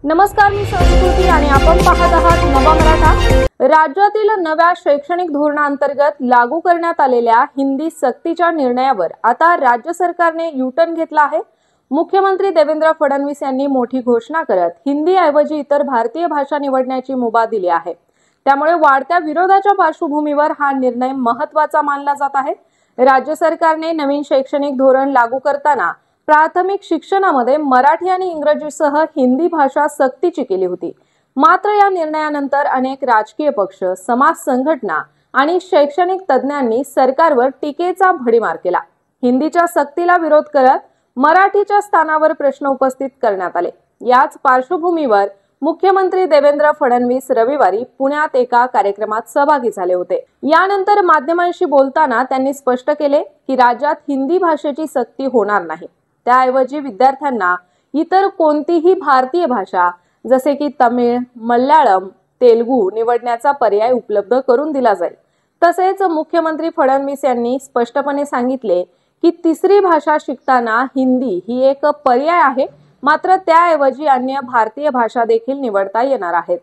नमस्कार, मी संस्कृती आणि आपण पाहत आहात नवा मराठा। राज्यातील नव्या शैक्षणिक धोरणाअंतर्गत लागू करण्यात आलेल्या हिंदी सक्तीच्या निर्णयावर आता राज्य सरकारने यू-टर्न घेतला आहे। मुख्यमंत्री देवेंद्र फडणवीस यांनी मोठी घोषणा करत हिंदी ऐवजी इतर भारतीय भाषा निवडण्याची मुभा दिली आहे। त्यामुळे वाढत्या विरोधाच्या पार्श्वभूमीवर हा निर्णय महत्त्वाचा मानला जात आहे। राज्य सरकारने नवीन शैक्षणिक धोरण लागू करताना प्राथमिक शिक्षणामध्ये मराठी आणि इंग्रजीसह हिंदी भाषा सक्तीची केली होती। मात्र या निर्णयानंतर अनेक राजकीय पक्ष, समाज संघटना आणि शैक्षणिक तज्ञांनी सरकारवर टीकेचा भडीमार केला। हिंदीच्या सक्तीला विरोध करत मराठीच्या स्थानावर प्रश्न उपस्थित करण्यात आले। याच पार्श्वभूमीवर मुख्यमंत्री देवेंद्र फडणवीस रविवारी पुण्यात एका कार्यक्रमात सहभागी झाले होते। यानंतर माध्यमांशी बोलताना त्यांनी स्पष्ट केले की राज्यात हिंदी भाषेची सक्ती होणार नाही। त्याऐवजी विद्यार्थ्यांना इतर कोणतीही भारतीय भाषा जसे की तमिळ, मल्याळम, तेलुगू निवडण्याचा पर्याय उपलब्ध करून दिला जाईल। तसेच मुख्यमंत्री फडणवीस यांनी स्पष्टपणे सांगितले की तिसरी भाषा शिकताना हिंदी ही एक पर्याय आहे, मात्र त्याऐवजी अन्य भारतीय भाषा देखील निवडता येणार आहेत।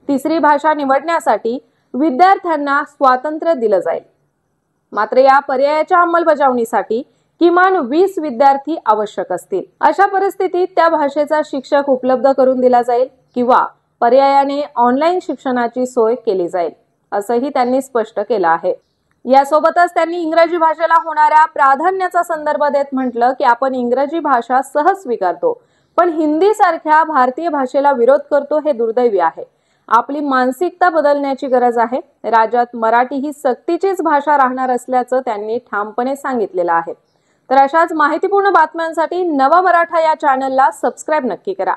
तिसरी भाषा निवडण्यासाठी विद्यार्थ्यांना स्वातंत्र्य दिलं जाईल, मात्र या पर्यायाच्या अंमलबजावणीसाठी किमान 20 विद्यार्थी आवश्यक असतील। अशा परिस्थितीत त्या भाषेचा शिक्षक उपलब्ध करून दिला जाईल किंवा पर्यायाने ऑनलाईन शिक्षणाची सोय केली जाईल, असंही त्यांनी स्पष्ट केलं आहे। यासोबतच त्यांनी इंग्रजी भाषेला होणाऱ्या प्राधान्याचा संदर्भ देत म्हटलं की आपण इंग्रजी भाषा सहज स्वीकारतो, पण हिंदी सारख्या भारतीय भाषेला विरोध करतो हे दुर्दैवी आहे। आपली मानसिकता बदलण्याची गरज आहे। राज्यात मराठी ही सक्तीचीच भाषा राहणार असल्याचं त्यांनी ठामपणे सांगितलेलं आहे। तर अशाच माहितीपूर्ण बातम्यांसाठी नवा मराठा या चॅनलला सबस्क्राइब नक्की करा।